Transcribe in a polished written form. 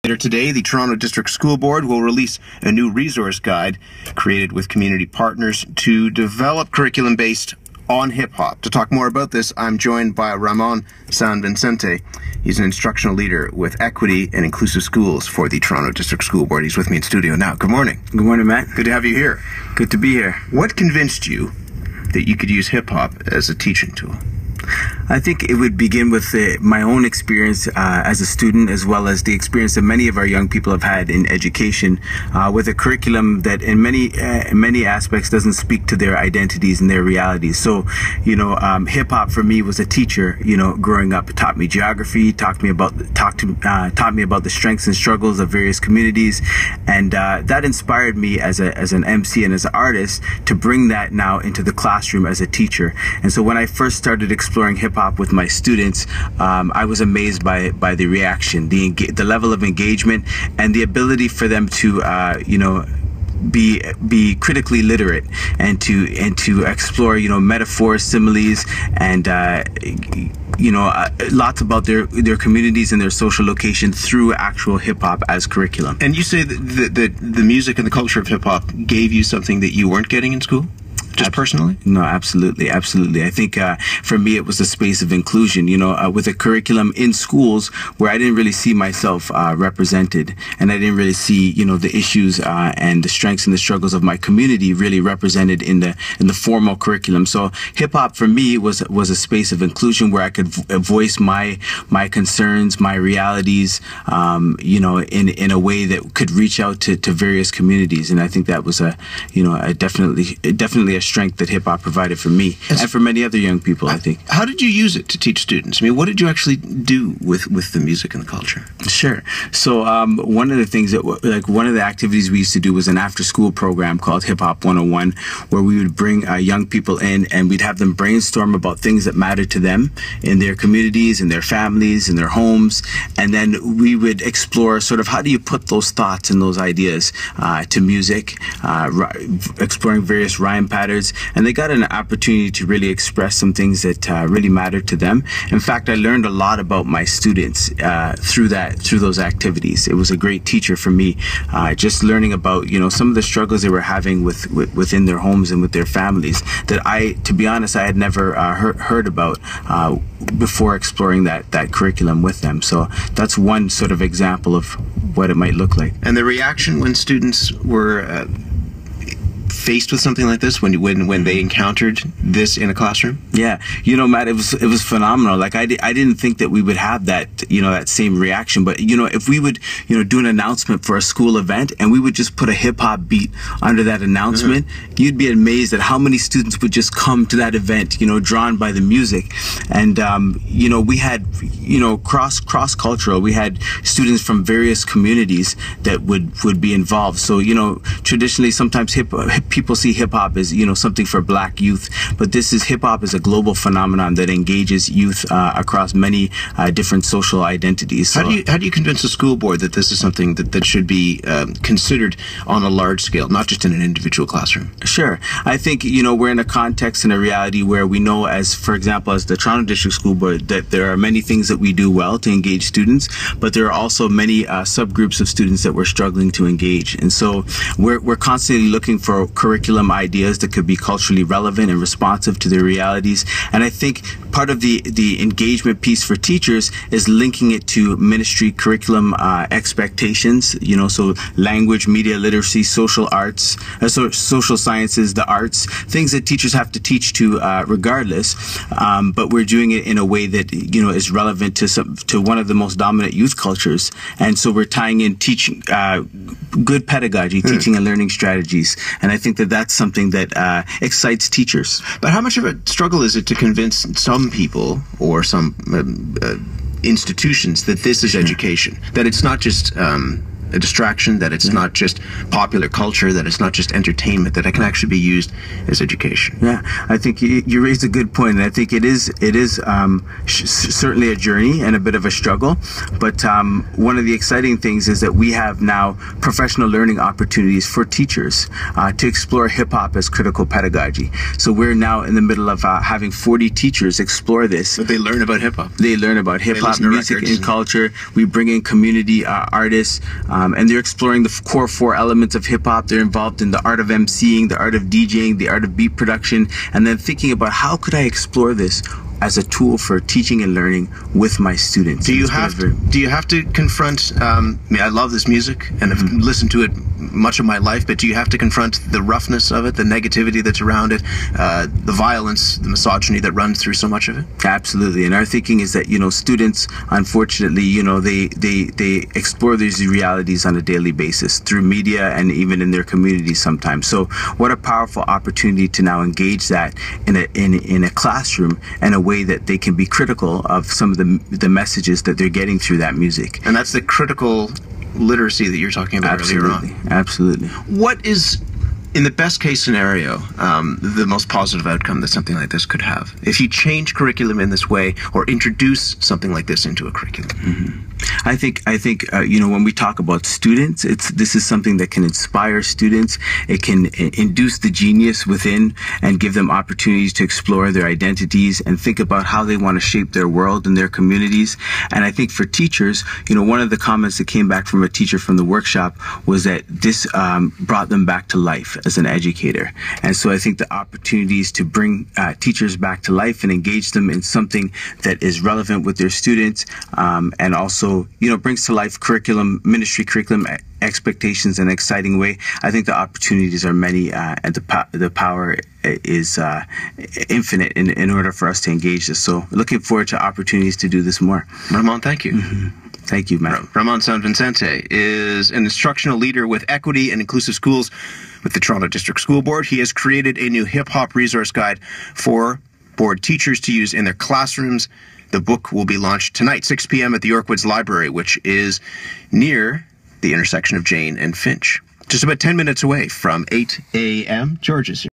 Later today, the Toronto District School Board will release a new resource guide created with community partners to develop curriculum based on hip-hop. To talk more about this, I'm joined by Ramon Vicente. He's an instructional leader with Equity and Inclusive Schools for the Toronto District School Board. He's with me in studio now. Good morning. Good morning, Matt. Good to have you here. Good to be here. What convinced you that you could use hip-hop as a teaching tool? I think it would begin with my own experience as a student, as well as the experience that many of our young people have had in education, with a curriculum that in many aspects doesn't speak to their identities and their realities. So, hip hop for me was a teacher. Growing up, it taught me geography, taught me about the strengths and struggles of various communities, and that inspired me as an MC and as an artist to bring that now into the classroom as a teacher. And so when I first started exploring hip-hop with my students, I was amazed by the reaction, the level of engagement, and the ability for them to be critically literate and to explore metaphors, similes, and lots about their communities and their social location through actual hip-hop as curriculum. And you say that the music and the culture of hip-hop gave you something that you weren't getting in school? Just personally? No, absolutely. I think for me it was a space of inclusion, with a curriculum in schools where I didn't really see myself represented, and I didn't really see, the issues and the strengths and the struggles of my community really represented in the formal curriculum. So hip hop for me was a space of inclusion where I could voice my concerns, my realities, in a way that could reach out to various communities. And I think that was definitely a strength that hip-hop provided for me and for many other young people, I think. How did you use it to teach students? I mean, what did you actually do with the music and the culture? Sure. So one of the things one of the activities we used to do was an after-school program called Hip Hop 101, where we would bring young people in and we'd have them brainstorm about things that mattered to them in their communities, in their families, in their homes, and then we would explore sort of how do you put those thoughts and those ideas to music, exploring various rhyme patterns. And they got an opportunity to really express some things that really mattered to them. In fact, I learned a lot about my students through those activities. It was a great teacher for me, just learning about some of the struggles they were having within their homes and with their families that to be honest, I had never heard about before exploring that curriculum with them. So that's one sort of example of what it might look like. And the reaction when students were faced with something like this, when they encountered this in a classroom? Yeah, Matt, it was phenomenal. Like I didn't think that we would have that that same reaction. But if we would do an announcement for a school event and we would just put a hip hop beat under that announcement, you'd be amazed at how many students would just come to that event, drawn by the music. And we had cross cultural. We had students from various communities that would be involved. So traditionally sometimes people see hip-hop as something for black youth, but hip-hop is a global phenomenon that engages youth across many different social identities. So how do you convince the school board that this is something that should be considered on a large scale, not just in an individual classroom? Sure. I think we're in a context and a reality where we know, for example, as the Toronto District School Board, that there are many things that we do well to engage students, but there are also many subgroups of students that we're struggling to engage. And so we're constantly looking for curriculum ideas that could be culturally relevant and responsive to their realities. And I think part of the engagement piece for teachers is linking it to ministry curriculum expectations, so language, media literacy, social arts, social sciences, the arts, things that teachers have to teach to regardless, but we're doing it in a way that is relevant to one of the most dominant youth cultures. And so we're tying in teaching good pedagogy, teaching and learning strategies. And I think that that's something that excites teachers. But how much of a struggle is it to convince some people or some institutions that this is education, that it's not just a distraction, that it's not just popular culture, that it's not just entertainment, that it can actually be used as education. Yeah, I think you raised a good point, and I think it is certainly a journey and a bit of a struggle. But one of the exciting things is that we have now professional learning opportunities for teachers to explore hip hop as critical pedagogy. So we're now in the middle of having 40 teachers explore this. But they learn about hip hop. They learn about hip hop, music, and culture. We bring in community artists, and they're exploring the core 4 elements of hip hop. They're involved in the art of emceeing, the art of DJing, the art of beat production, and then thinking about how could I explore this as a tool for teaching and learning with my students. Do you have to confront, I love this music and I've listened to it much of my life, but do you have to confront the roughness of it, the negativity that's around it, the violence, the misogyny that runs through so much of it? Absolutely. And our thinking is that, students, unfortunately, they explore these realities on a daily basis through media and even in their communities sometimes. So what a powerful opportunity to now engage that in a classroom and a way that they can be critical of some of the messages that they're getting through that music. And that's the critical literacy that you're talking about earlier on. Absolutely. What is, in the best case scenario, the most positive outcome that something like this could have? If you change curriculum in this way or introduce something like this into a curriculum? I think when we talk about students, this is something that can inspire students. It can induce the genius within and give them opportunities to explore their identities and think about how they want to shape their world and their communities. And I think for teachers, one of the comments that came back from a teacher from the workshop was that this brought them back to life as an educator. And so I think the opportunities to bring teachers back to life and engage them in something that is relevant with their students, and also brings to life ministry curriculum expectations in an exciting way. I think the opportunities are many, and the power is infinite in order for us to engage this. So looking forward to opportunities to do this more. Ramon, thank you. Thank you, Matt. Ramon San Vicente is an instructional leader with Equity and Inclusive Schools with the Toronto District School Board. He has created a new hip-hop resource guide for board teachers to use in their classrooms. The book will be launched tonight, 6 p.m. at the Yorkwoods Library, which is near the intersection of Jane and Finch. Just about 10 minutes away from 8 a.m. George is here.